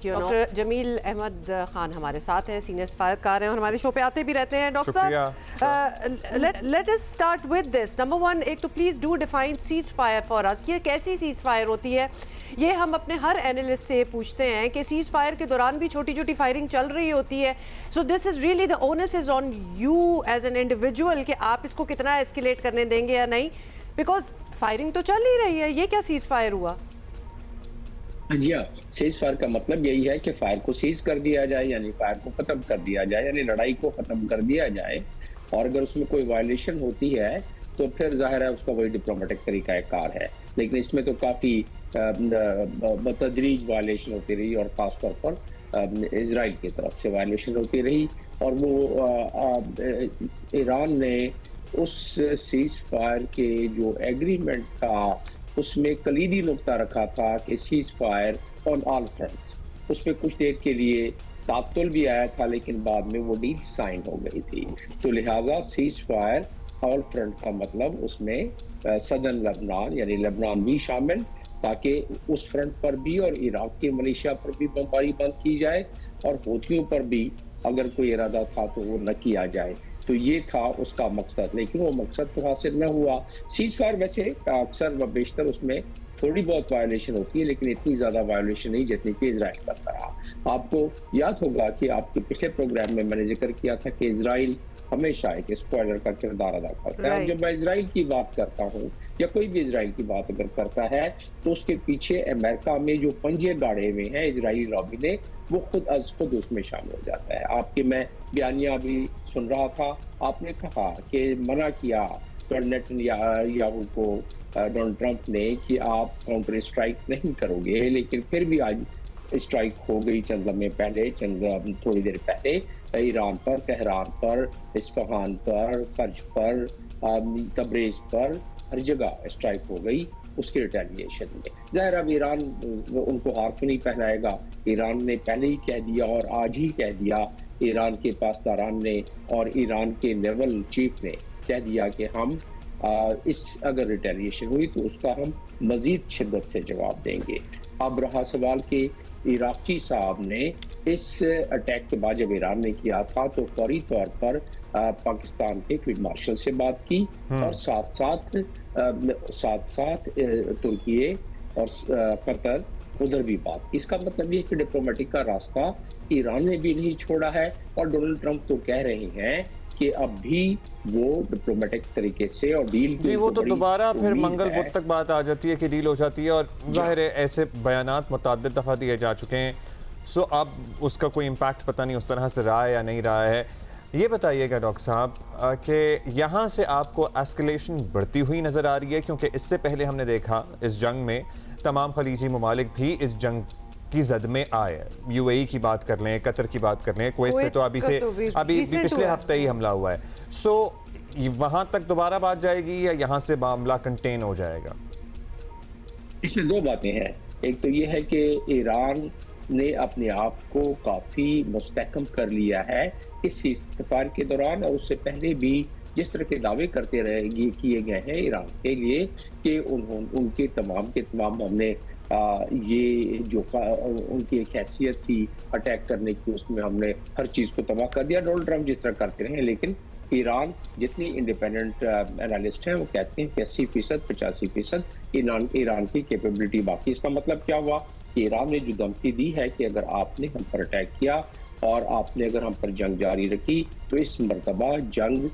You. Doctor Jameel Ahmad Khan हमारे साथ हैं, सीनियर सफारतकार हैं और हमारे शो पे आते भी रहते हैं। डॉक्टर साहब, let us start with this. Number one, एक तो please do define cease fire for us. ये कैसी सीज फायर होती है? ये हम अपने हर एनालिस्ट से पूछते हैं कि सीज फायर के दौरान भी छोटी छोटी फायरिंग चल रही होती है। So this is really the onus is on you as an individual कि आप इसको कितना एस्केलेट करने देंगे या नहीं, बिकॉज फायरिंग तो चल ही रही है। ये क्या सीज फायर हुआ? जी हाँ, सीज फायर का मतलब यही है कि फायर को सीज कर दिया जाए, यानी फायर को खत्म कर दिया जाए, यानी लड़ाई को खत्म कर दिया जाए। और अगर उसमें कोई वायलेशन होती है तो फिर जाहिर है उसका वही डिप्लोमेटिक तरीकाकार है। लेकिन इसमें तो काफ़ी बतदरीज वायलेशन होती रही और ख़ासतौर पर इजराइल की तरफ से वायलेशन होती रही। और वो ईरान ने उस सीज फायर के जो एग्रीमेंट था उसमें कलीदी नुक्ता रखा था कि cease fire on all fronts. उसमें कुछ देर के लिए तातुल भी आया था, लेकिन बाद में वो डील साइन हो गई थी। तो लिहाजा सीज फायर ऑल फ्रंट का मतलब उसमें सदर्न लेबनान यानी लेबनान भी शामिल, ताकि उस फ्रंट पर भी और इराक के मलेशिया पर भी बमबारी बंद की जाए और हूथियों पर भी अगर कोई इरादा था तो वो न किया जाए। तो ये था उसका मकसद, लेकिन वो मकसद तो हासिल न हुआ। सीज फायर वैसे अक्सर व बेशतर उसमें थोड़ी बहुत वायलेशन होती है, लेकिन इतनी ज़्यादा वायलेशन नहीं जितनी कि इजराइल करता रहा। आपको याद होगा कि आपके पिछले प्रोग्राम में मैंने जिक्र किया था कि इजराइल हमेशा एक स्पॉइलर का किरदार अदा करता है। जब मैं इजराइल की बात करता हूँ या कोई भी इजराइल की बात अगर करता है तो उसके पीछे अमेरिका में जो पंजे गाड़े हुए हैं इजरायली लॉबी ने, वो खुद अज खुद उसमें शामिल हो जाता है। आपके मैं बयानिया भी सुन रहा था, आपने कहा कि मना किया नेतन्याहू को डोनाल्ड ट्रंप ने कि आप काउंटर स्ट्राइक नहीं करोगे, लेकिन फिर भी आज स्ट्राइक हो गई चंद लम्हे पहले, थोड़ी देर पहले ईरान पर, तेहरान पर, इस्फहान पर, कर्ज पर, तब्रेज पर, हर जगह स्ट्राइक हो गई उसके रिटेलिएशन में। ज़ाहिर अब ईरान उनको हाथ नहीं पहनाएगा। ईरान ने पहले ही कह दिया और आज ही कह दिया, ईरान के पासदारान ने और ईरान के नेवल चीफ ने कह दिया कि हम इस अगर रिटेलिएशन हुई तो उसका हम मजीद शिद्दत से जवाब देंगे। अब रहा सवाल कि इराकी साहब ने इस अटैक के बाद जब ईरान ने किया था तो फौरी तौर पर पाकिस्तान के फील्ड मार्शल से बात की और साथ साथ तुर्की और कतर उधर भी बात की। इसका मतलब ये कि डिप्लोमेटिक का रास्ता ईरान ने भी नहीं छोड़ा है और डोनाल्ड ट्रंप तो कह रहे हैं कि अब भी वो डिप्लोमेटिक तरीके से और डील जी, वो तो दोबारा फिर मंगल बुध तक बात आ जाती है कि डील हो जाती है और जाहिर है ऐसे बयानात मुतअद्दिद दफ़ा दिए जा चुके हैं। सो अब उसका कोई इम्पैक्ट पता नहीं उस तरह से रहा है या नहीं रहा है। ये बताइएगा डॉक्टर साहब कि यहाँ से आपको एस्केलेशन बढ़ती हुई नज़र आ रही है, क्योंकि इससे पहले हमने देखा इस जंग में तमाम खलीजी ममालिक भी इस जंग की जद में आए। यूएई की बात कर लें, कतर की बात कर लें, कुवैत पे तो अभी पिछले हफ्ते ही हमला हुआ है। सो वहाँ तक दोबारा बात जाएगी या यहाँ से मामला कंटेन हो जाएगा? इसमें दो बातें हैं। एक तो ये है कि ईरान ने अपने आप को काफ़ी मुस्तहकम कर लिया है इस इस्तफार के दौरान, और उससे पहले भी जिस तरह के दावे करते रहे किए गए हैं ईरान के लिए कि उनके तमाम के तमाम हमने ये जो उनकी एक हैसियत थी अटैक करने की, उसमें हमने हर चीज़ को तबाह कर दिया। डोनाल्ड ट्रंप जिस तरह करते रहे, लेकिन ईरान जितनी इंडिपेंडेंट एनालिस्ट हैं वो कहते हैं कि 80% 85% ईरान की कैपेबिलिटी बाकी। इसका मतलब क्या हुआ कि ईरान ने जो धमकी दी है कि अगर आपने हम पर अटैक किया और आपने अगर हम पर जंग जारी रखी तो इस मरतबा जंग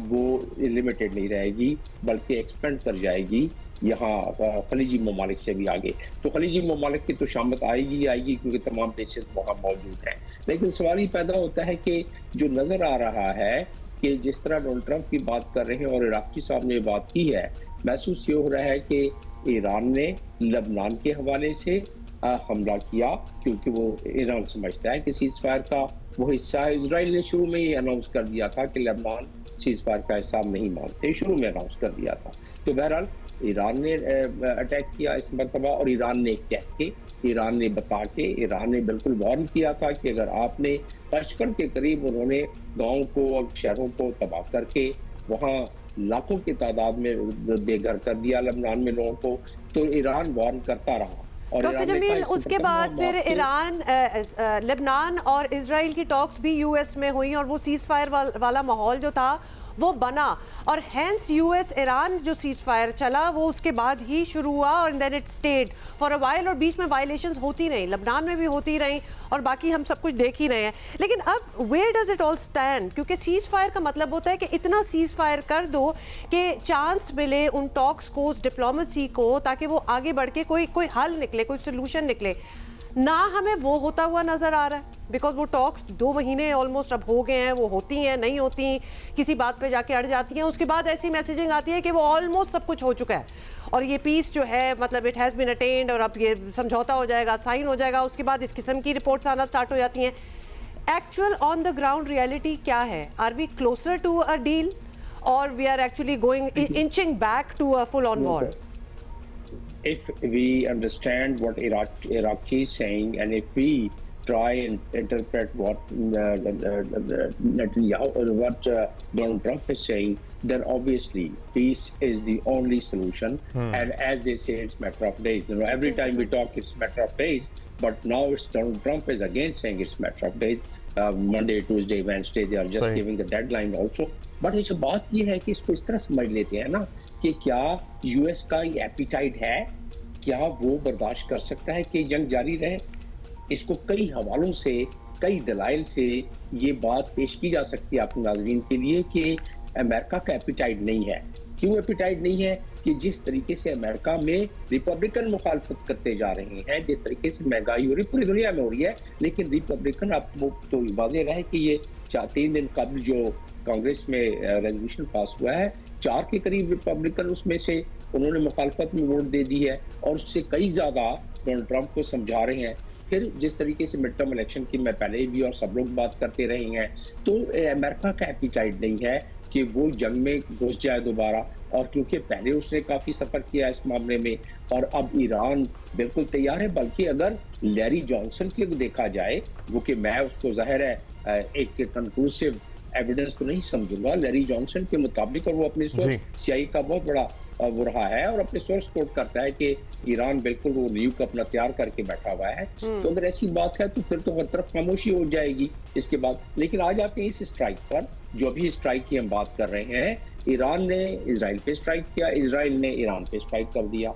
वो लिमिटेड नहीं रहेगी बल्कि एक्सपेंड कर जाएगी यहाँ खलीजी ममालिक से भी आगे। तो खलीजी ममालिक की तो शामत आएगी क्योंकि तमाम बेसिस वहाँ मौजूद हैं। लेकिन सवाल ये पैदा होता है कि जो नज़र आ रहा है कि जिस तरह डोनाल्ड ट्रंप की बात कर रहे हैं और इराकी साहब ने बात की है, महसूस ये हो रहा है कि ईरान ने लेबनान के हवाले से हमला किया क्योंकि वो ईरान समझता है कि सीज फायर का वो हिस्सा है। इजराइल ने शुरू में ही अनाउंस कर दिया था कि लेबनान सीज फायर का हिस्सा नहीं मानते, शुरू में अनाउंस कर दिया था। तो बहरहाल ईरान ने अटैक किया इस मरतबा, और ईरान ने कह के, ईरान ने बता के, ईरान ने बिल्कुल वार्न किया था कि अगर आपने 55 के करीब उन्होंने गाँव को और शहरों को तबाह करके वहाँ लाखों की तादाद में बेघर कर दिया लेबनान में लोगों को, तो ईरान वार्न करता रहा और डॉक्टर जमील, उसके बाद फिर ईरान, लेबनान और इजराइल की टॉक्स भी यूएस में हुई और वो सीज फायर वाला माहौल जो था वो बना, और हेंस यूएस ईरान जो सीज फायर चला वो उसके बाद ही शुरू हुआ और then it stayed for a while, और बीच में वायलेशंस होती रही, लेबनान में भी होती रही और बाकी हम सब कुछ देख ही रहे हैं। लेकिन अब where does it all stand, क्योंकि सीज फायर का मतलब होता है कि इतना सीज फायर कर दो कि चांस मिले उन टॉक्स को, उस डिप्लोमेसी को, ताकि वो आगे बढ़ के कोई हल निकले, कोई सोल्यूशन निकले। ना हमें वो होता हुआ नजर आ रहा है, बिकॉज वो टॉक्स 2 महीने ऑलमोस्ट अब हो गए हैं, वो होती हैं नहीं होती, किसी बात पे जाके अड़ जाती हैं, उसके बाद ऐसी मैसेजिंग आती है कि वो ऑलमोस्ट सब कुछ हो चुका है और ये पीस जो है मतलब इट हैज़ बीन अटेन्ड और अब ये समझौता हो जाएगा, साइन हो जाएगा, उसके बाद इस किस्म की रिपोर्ट्स आना स्टार्ट हो जाती हैं। Actual on the ground reality क्या है? Are we closer to a deal और we are actually going inching back to a full on war? If we understand what Iraq is saying, and if we try and interpret what Netanyahu or what Donald Trump is saying, then obviously peace is the only solution. And as they say, it's a matter of days. You know, every time we talk, it's a matter of days. But now it's Donald Trump is again saying it's a matter of days. Monday, Tuesday, Wednesday, they are just giving the deadline also. But इस बात ये है कि इसको इस तरह समझ लेते हैं ना कि क्या यूएस का ये एपिटाइट है, क्या वो बर्दाश्त कर सकता है कि जंग जारी रहे? इसको कई हवालों से, कई दलाइल से ये बात पेश की जा सकती है आपके नाज़रीन के लिए कि अमेरिका का एपिटाइट नहीं है। क्यों एपिटाइट नहीं है? कि जिस तरीके से अमेरिका में रिपब्लिकन मुखालफत करते जा रहे हैं, जिस तरीके से महंगाई हो रही पूरी दुनिया में हो रही है, लेकिन रिपब्लिकन आपको तो वाज़ेह रहे कि ये 3 दिन कबल जो कांग्रेस में रेजोल्यूशन पास हुआ है, 4 के करीब रिपब्लिकन उसमें से उन्होंने मुखालफत में वोट दे दी है और उससे कई ज़्यादा डोनाल्ड ट्रंप को समझा रहे हैं। फिर जिस तरीके से मिड टर्म इलेक्शन की मैं पहले भी और सब लोग बात करते रहे हैं, तो अमेरिका का एपिटाइट नहीं है कि वो जंग में घुस जाए दोबारा, और क्योंकि पहले उसने काफ़ी सफ़र किया इस मामले में और अब ईरान बिल्कुल तैयार है। बल्कि अगर लैरी जॉनसन की देखा जाए, वो कि मैं उसको ज़ाहिर है एक कंक्लूसिव एविडेंस तो नहीं समझूंगा, लैरी जॉनसन के मुताबिक, और वो अपने सोर्स सीआईए का बहुत बड़ा वो रहा है और अपने सोर्स कोट करता है कि ईरान बिल्कुल वो न्यूक अपना तैयार करके बैठा हुआ है। तो अगर ऐसी बात है तो फिर तो हर तरफ खामोशी हो जाएगी इसके बाद। लेकिन आ जाते हैं इस स्ट्राइक पर, जो अभी स्ट्राइक की हम बात कर रहे हैं। ईरान ने इजराइल पे स्ट्राइक किया, इजराइल ने ईरान पे स्ट्राइक कर दिया।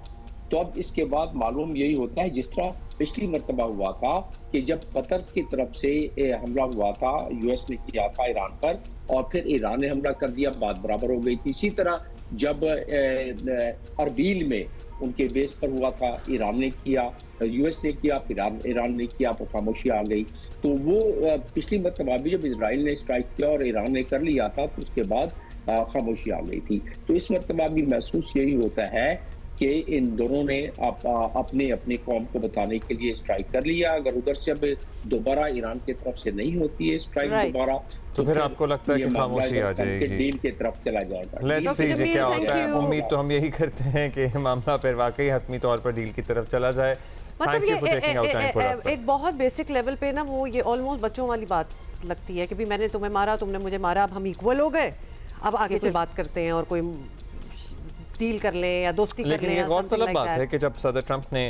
तो अब इसके बाद मालूम यही होता है, जिस तरह पिछली मरतबा हुआ था कि जब कतर की तरफ से हमला हुआ था, यूएस ने किया था ईरान पर और फिर ईरान ने हमला कर दिया, बात बराबर हो गई थी। इसी तरह जब अरबील में उनके बेस पर हुआ था, ईरान ने किया, यूएस ने किया, फिर ईरान ने किया, तो खामोशी आ गई। तो वो पिछली मरतबा भी जब इजराइल ने स्ट्राइक किया और ईरान ने कर लिया था, तो उसके बाद खामोशी आ गई थी। तो इस मरतबा भी महसूस यही होता है कि इन दोनों ने अपने अपने कौम को बताने के लिए स्ट्राइक कर लिया। अगर उधर से अब दोबारा ईरान की तरफ से नहीं होती है स्ट्राइक दोबारा, तो फिर आपको लगता है कि खामोशी आ जाएगी, डील की तरफ चला जाएगा। लेट्स सी क्या होता है। उम्मीद तो हम यही करते हैं कि मामला फिर वाकई हतमी तौर पर डील की तरफ चला जाए। मतलब ये एक बहुत बेसिक लेवल पे ना वो ये ऑलमोस्ट बच्चों वाली बात लगती है कि भी मैंने तुम्हें मारा, तुमने मुझे मारा, अब हम इक्वल हो गए, अब आगे कोई बात करते हैं और कोई डील कर ले या दोस्ती कर ले। लेकिन ये गौरतलब बात है कि जब सदर ट्रंप ने,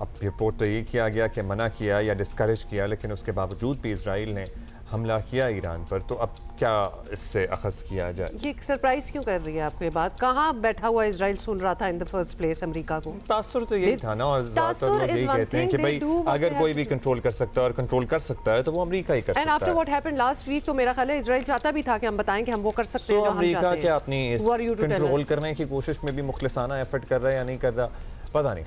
अब रिपोर्ट तो ये किया गया कि मना किया या डिस्करेज किया, लेकिन उसके बावजूद भी इजराइल ने हमला किया ईरान पर, तो अब क्या इससे अखज़ किया जाए? ये सरप्राइज क्यों कर रही है आपको ये बात? कहाँ बैठा हुआ इजराइल सुन रहा था in the first place America को? तासुर तो यही था ना, और ज़्यादातर लोग यही कहते हैं कि भाई अगर कोई भी कंट्रोल कर सकता है और कंट्रोल कर सकता है तो वो अमेरिका ही कर सकता है। And after what happened last week, तो मेरा ख्याल है इजराइल चाहता भी था कि हम बताएं कि हम वो कर सकते हैं जो हम चाहते हैं। अमेरिका क्या अपनी कंट्रोल करने की कोशिश में भी मुखलिसाना एफर्ट कर रहा है या नहीं कर रहा, पता नहीं।